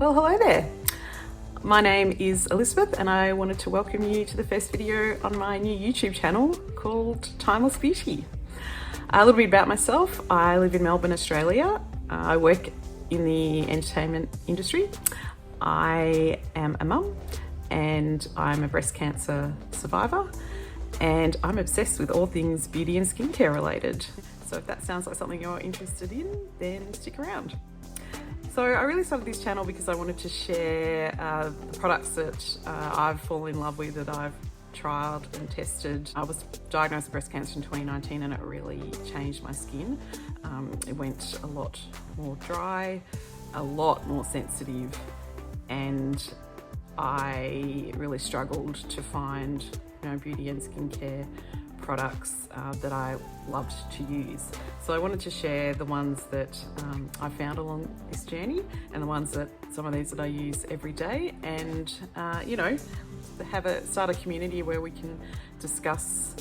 Well, hello there. My name is Elizabeth and I wanted to welcome you to the first video on my new YouTube channel called Timeless Beauty. A little bit about myself. I live in Melbourne, Australia. I work in the entertainment industry. I am a mum and I'm a breast cancer survivor, and I'm obsessed with all things beauty and skincare related. So if that sounds like something you're interested in, then stick around. So I really started this channel because I wanted to share the products that I've fallen in love with, that I've tried and tested. I was diagnosed with breast cancer in 2019 and it really changed my skin. It went a lot more dry, a lot more sensitive, and I really struggled to find beauty and skincare products that I loved to use. So I wanted to share the ones that I found along this journey, and the ones that some of these that I use every day, and start a community where we can discuss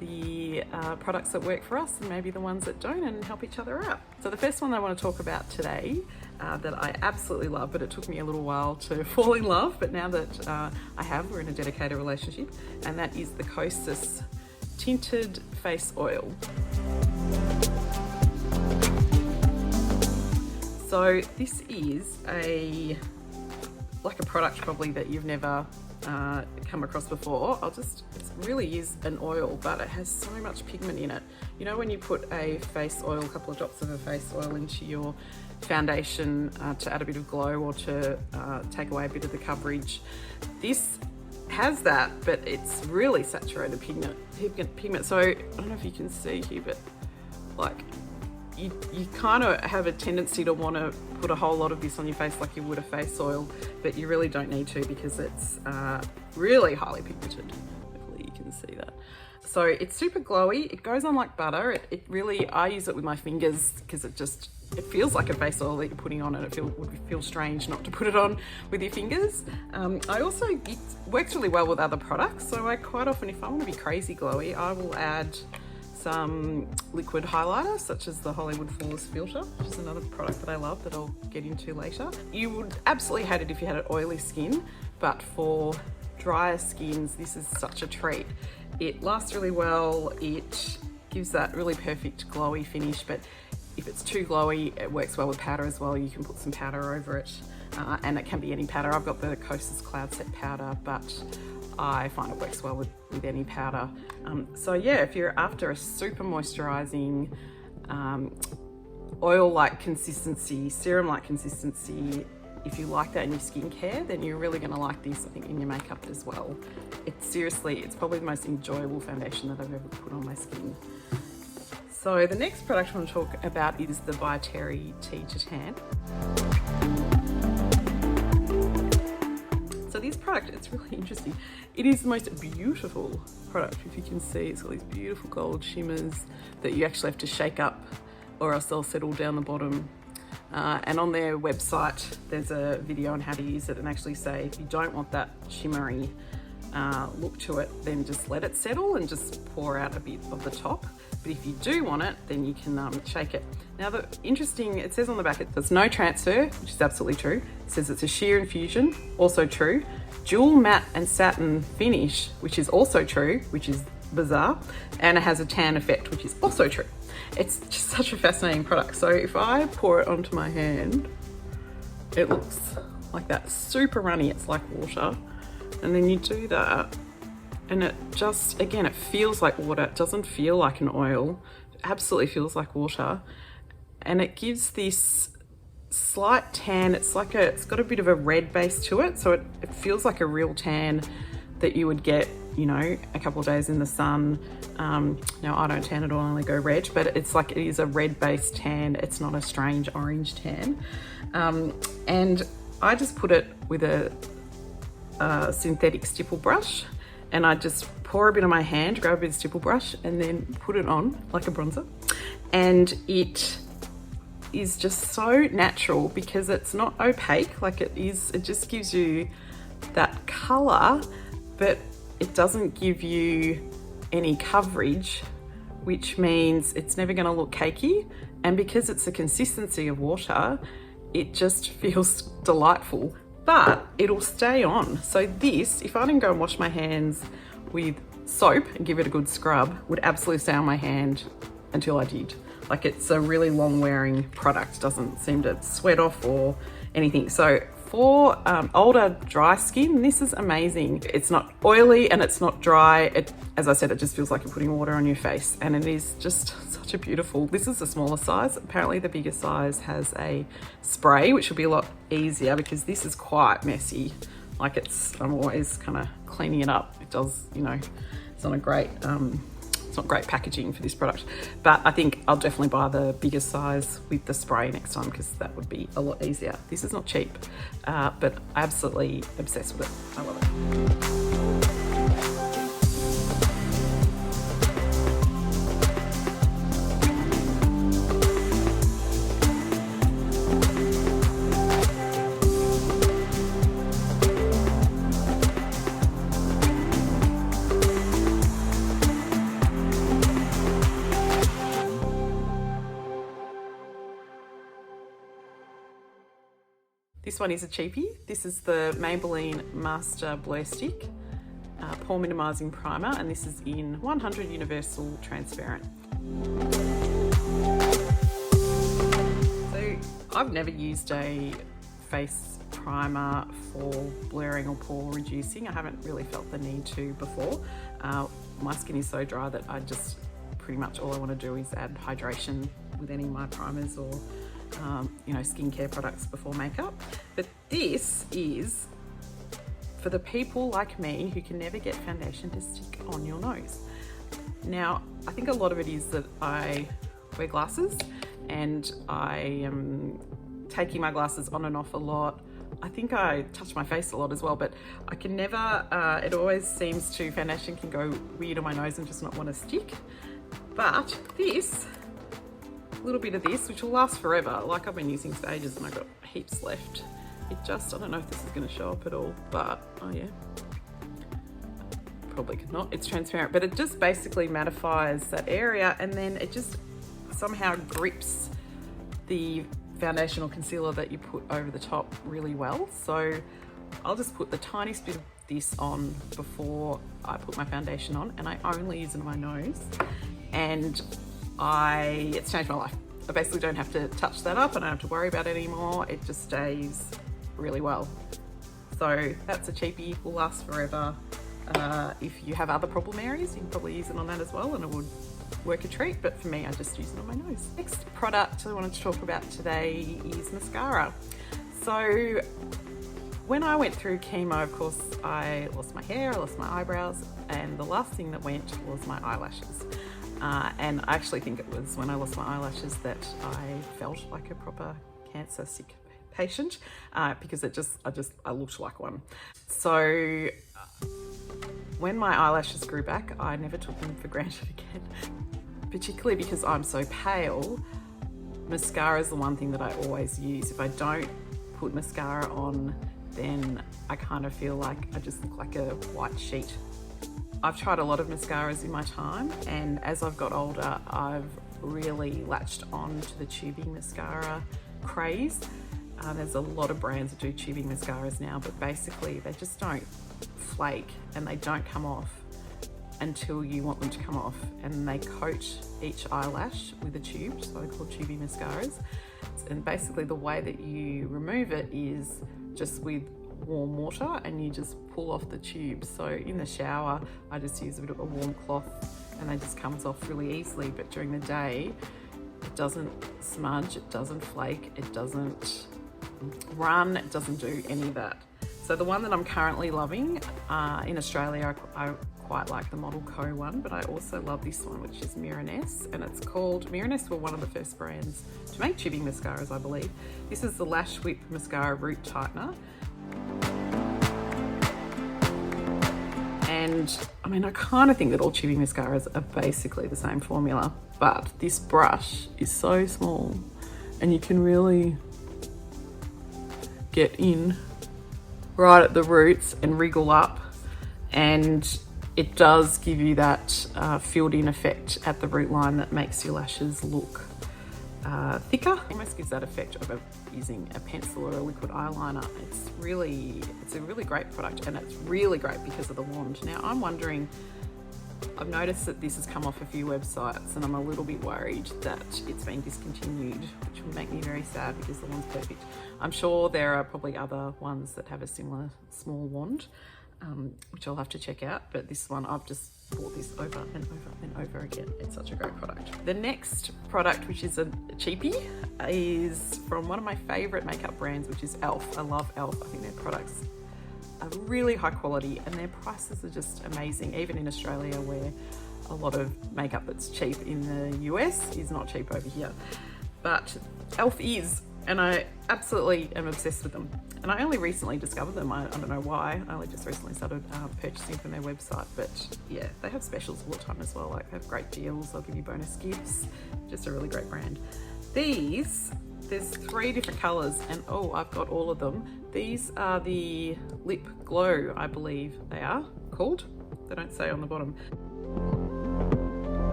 the products that work for us and maybe the ones that don't, and help each other out. So the first one I want to talk about today that I absolutely love, but it took me a little while to fall in love, but now that I have, we're in a dedicated relationship, and that is the Coastess Tinted Face Oil. So this is a product probably that you've never come across before. It really is an oil, but it has so much pigment in it. You know, when you put a face oil, a couple of drops of a face oil into your foundation to add a bit of glow or to take away a bit of the coverage, this has that, but it's really saturated pigment. So I don't know if you can see here, but you kind of have a tendency to want to put a whole lot of this on your face like you would a face oil, but you really don't need to because it's really highly pigmented. Hopefully you can see that. So it's super glowy. It goes on like butter. It really, I use it with my fingers because it feels like a face oil that you're putting on, and it would feel strange not to put it on with your fingers. It works really well with other products. So I quite often, if I want to be crazy glowy, I will add some liquid highlighter, such as the Hollywood Flawless Filter, which is another product that I love that I'll get into later. You would absolutely hate it if you had an oily skin, but for drier skins, this is such a treat. It lasts really well. It gives that really perfect glowy finish, but if it's too glowy, it works well with powder as well. You can put some powder over it, and it can be any powder. I've got the Kosas Cloud Set powder, but I find it works well with any powder. So yeah, if you're after a super moisturizing, oil-like consistency, serum-like consistency, if you like that in your skincare, then you're really gonna like this, I think, in your makeup as well. It's probably the most enjoyable foundation that I've ever put on my skin. So the next product I want to talk about is the By Terry Tea to Tan. So this product, it's really interesting. It is the most beautiful product. If you can see, it's got these beautiful gold shimmers that you actually have to shake up or else they'll settle down the bottom. And on their website, there's a video on how to use it, and actually say if you don't want that shimmery look to it, then just let it settle and just pour out a bit of the top. But if you do want it, then you can shake it. Now, it says on the back, there's no transfer, which is absolutely true. It says it's a sheer infusion, also true. Dual matte and satin finish, which is also true, which is bizarre. And it has a tan effect, which is also true. It's just such a fascinating product. So if I pour it onto my hand, it looks like that, super runny. It's like water. And then you do that, and it just, again, it feels like water. It doesn't feel like an oil. It absolutely feels like water. And it gives this slight tan. It's got a bit of a red base to it. So it feels like a real tan that you would get, a couple of days in the sun. Now I don't tan at all, I only go red, but it is a red based tan. It's not a strange orange tan. And I just put it with a synthetic stipple brush, and I just pour a bit on my hand, grab a bit of stipple brush, and then put it on like a bronzer. And it is just so natural because it's not opaque it just gives you that color, but it doesn't give you any coverage, which means it's never going to look cakey. And because it's the consistency of water, it just feels delightful, but it'll stay on. So this, if I didn't go and wash my hands with soap and give it a good scrub, would absolutely stay on my hand until I did. Like, it's a really long wearing product, doesn't seem to sweat off or anything. So for older dry skin, this is amazing. It's not oily and it's not dry. As I said, it just feels like you're putting water on your face, and it is just such a beautiful, this is the smaller size. Apparently the bigger size has a spray, which will be a lot easier because this is quite messy. Like, I'm always kind of cleaning it up. It does, you know, it's not great packaging for this product, but I think I'll definitely buy the bigger size with the spray next time because that would be a lot easier. This is not cheap, but absolutely obsessed with it. I love it. This one is a cheapie. This is the Maybelline Master Blur Stick Pore Minimising Primer, and this is in 100 Universal Transparent. So I've never used a face primer for blurring or pore reducing. I haven't really felt the need to before. My skin is so dry that I just pretty much all I want to do is add hydration with any of my primers or you know, skincare products before makeup. But this is for the people like me who can never get foundation to stick on your nose. Now, I think a lot of it is that I wear glasses and I am taking my glasses on and off a lot. I think I touch my face a lot as well, but I can never, it always seems to, foundation can go weird on my nose and just not want to stick. But this, a little bit of this, which will last forever. Like, I've been using for ages and I've got heaps left. It just, I don't know if this is going to show up at all, but oh yeah, probably could not. It's transparent, but it just basically mattifies that area, and then it just somehow grips the foundation or concealer that you put over the top really well. So I'll just put the tiniest bit of this on before I put my foundation on, and I only use it on my nose, and it's changed my life. I basically don't have to touch that up. I don't have to worry about it anymore. It just stays really well. So that's a cheapie, will last forever. If you have other problem areas, you can probably use it on that as well, and it would work a treat, but for me, I just use it on my nose. Next product I wanted to talk about today is mascara. So when I went through chemo, of course, I lost my hair, I lost my eyebrows, and the last thing that went was my eyelashes. And I actually think it was when I lost my eyelashes that I felt like a proper cancer sick patient, because I looked like one. So when my eyelashes grew back, I never took them for granted again, particularly because I'm so pale. Mascara is the one thing that I always use. If I don't put mascara on, then I kind of feel like I just look like a white sheet. I've tried a lot of mascaras in my time, and as I've got older, I've really latched on to the tubing mascara craze. There's a lot of brands that do tubing mascaras now, but basically they just don't flake and they don't come off until you want them to come off, and they coat each eyelash with a tube, so they're called tubing mascaras. And basically the way that you remove it is just with warm water, and you just pull off the tube. So in the shower, I just use a bit of a warm cloth and it just comes off really easily. But during the day, it doesn't smudge, it doesn't flake, it doesn't run, it doesn't do any of that. So the one that I'm currently loving, in Australia, I quite like the Model Co one, but I also love this one, which is Miraness, and it's called, Miraness were one of the first brands to make tubing mascaras, I believe. This is the Lash Whip Mascara Root Tightener. And I mean, I kind of think that all tubing mascaras are basically the same formula, but this brush is so small and you can really get in right at the roots and wriggle up, and it does give you that filled in effect at the root line that makes your lashes look thicker. It almost gives that effect of using a pencil or a liquid eyeliner. It's a really great product, and it's really great because of the wand. Now I'm wondering, I've noticed that this has come off a few websites and I'm a little bit worried that it's been discontinued, which would make me very sad because the wand's perfect. I'm sure there are probably other ones that have a similar small wand, which I'll have to check out, but this one, I've just bought this over and over and over again. It's such a great product. The next product, which is a cheapie, is from one of my favorite makeup brands, which is e.l.f. I love e.l.f. I think their products are really high quality and their prices are just amazing, even in Australia, where a lot of makeup that's cheap in the US is not cheap over here. But e.l.f. is, and I absolutely am obsessed with them. And I only recently discovered them. I don't know why. I only just recently started purchasing from their website. But yeah, they have specials all the time as well. Like, they have great deals. They'll give you bonus gifts. Just a really great brand. There's 3 different colours, and oh, I've got all of them. These are the Lip Glow, I believe they are called. They don't say on the bottom.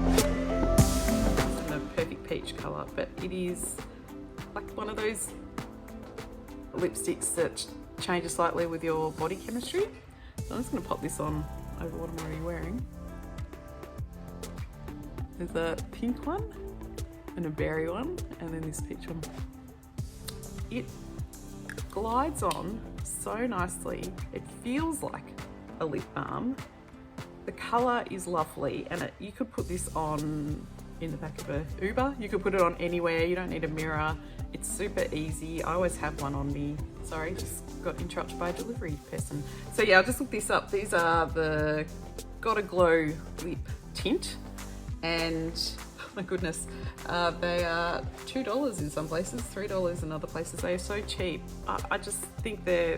It's in a perfect peach colour, but it is like one of those lipsticks that changes slightly with your body chemistry. So I'm just going to pop this on over what I'm already wearing. There's a pink one and a berry one, and then this peach one. It glides on so nicely. It feels like a lip balm. The colour is lovely, and you could put this on in the back of a Uber. You could put it on anywhere. You don't need a mirror. It's super easy. I always have one on me. Sorry, just got interrupted by a delivery person. So yeah, I'll just look this up. These are the Gotta Glow Lip Tint, and oh my goodness, they are $2 in some places, $3 in other places. They are so cheap. I just think they're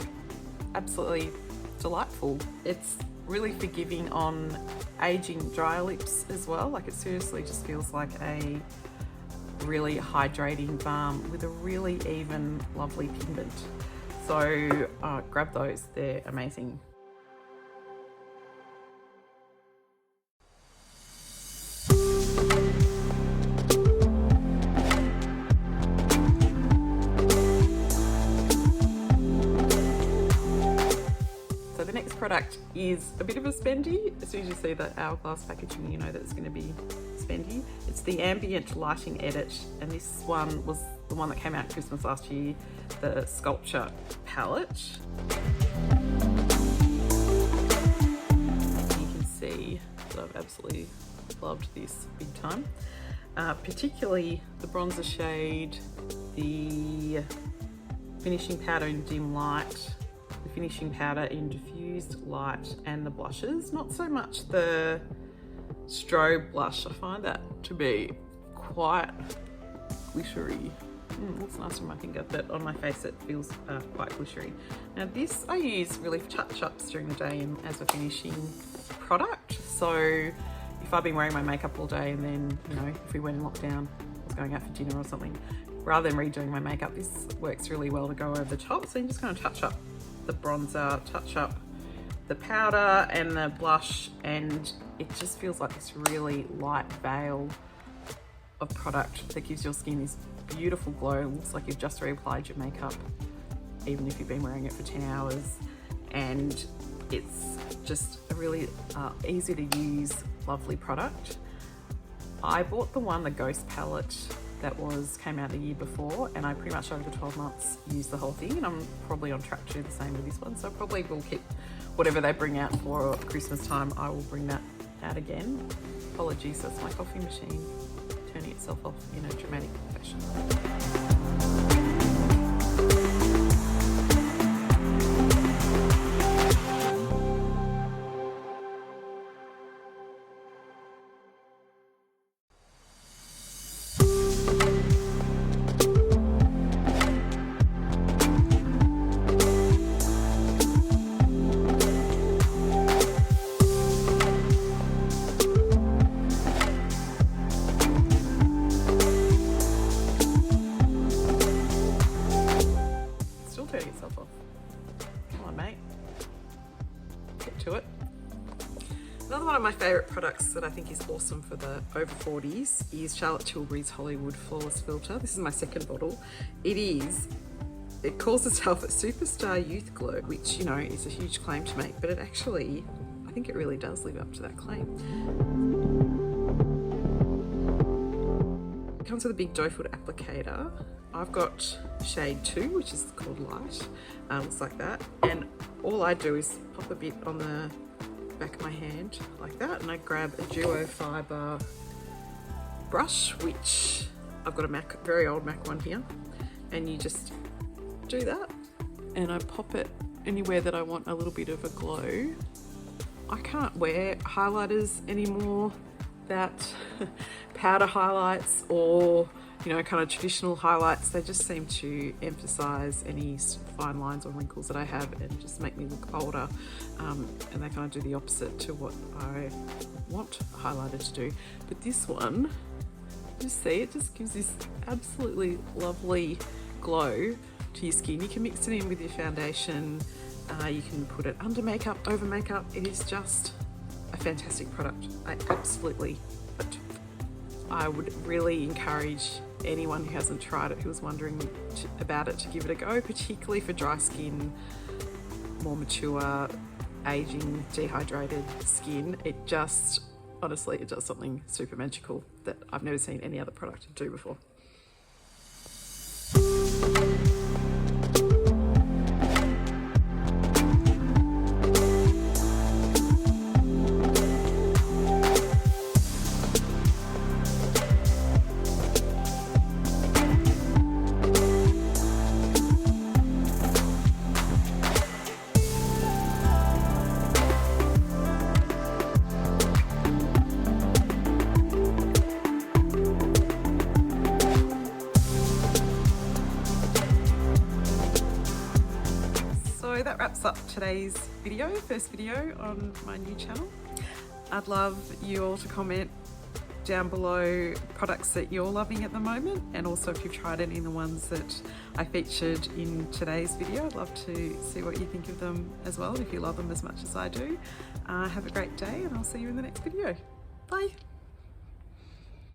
absolutely delightful. It's really forgiving on aging dry lips as well. Like, it seriously just feels like a really hydrating balm with a really even, lovely pigment. So grab those, they're amazing. Product is a bit of a spendy. As soon as you see the Hourglass packaging, you know that it's going to be spendy. It's the Ambient Lighting Edit, and this one was the one that came out Christmas last year, the Sculpture palette. You can see that I've absolutely loved this big time. Particularly the bronzer shade, the finishing powder in dim light, the finishing powder in diffused light, and the blushes. Not so much the strobe blush. I find that to be quite glittery. Looks nice on my finger, but on my face it feels quite glittery. Now this I use really for touch-ups during the day and as a finishing product. So if I've been wearing my makeup all day and then, you know, if we went in lockdown, I was going out for dinner or something, rather than redoing my makeup, this works really well to go over the top. So you're just going to touch up the bronzer, touch up the powder and the blush, and it just feels like this really light veil of product that gives your skin this beautiful glow. It looks like you've just reapplied your makeup, even if you've been wearing it for 10 hours. And it's just a really easy to use, lovely product. I bought the Ghost palette that came out the year before, and I pretty much over the 12 months used the whole thing, and I'm probably on track to do the same with this one. So I probably will keep whatever they bring out for Christmas time, I will bring that out again. Apologies, that's my coffee machine turning itself off in a dramatic fashion. favourite products that I think is awesome for the over 40s is Charlotte Tilbury's Hollywood Flawless Filter. This is my second bottle. It calls itself a Superstar Youth Glow, which, you know, is a huge claim to make, but it actually, I think it really does live up to that claim. It comes with a big doe foot applicator. I've got shade 2, which is called Light. Looks like that. And all I do is pop a bit on the back of my hand like that, and I grab a duo fibre brush, which I've got a very old MAC one here, and you just do that and I pop it anywhere that I want a little bit of a glow. I can't wear highlighters anymore that powder highlights or, you know, kind of traditional highlights. They just seem to emphasize any fine lines or wrinkles that I have and just make me look older, and they kind of do the opposite to what I want a highlighter to do. But this one, you see, it just gives this absolutely lovely glow to your skin. You can mix it in with your foundation, you can put it under makeup, over makeup. It is just a fantastic product. I would really encourage anyone who hasn't tried it, who was wondering about it, to give it a go, particularly for dry skin, more mature, aging, dehydrated skin. It just, honestly, it does something super magical that I've never seen any other product do before. So that wraps up today's video, first video on my new channel. I'd love you all to comment down below products that you're loving at the moment, and also if you've tried any of the ones that I featured in today's video. I'd love to see what you think of them as well, if you love them as much as I do. Have a great day, and I'll see you in the next video. Bye.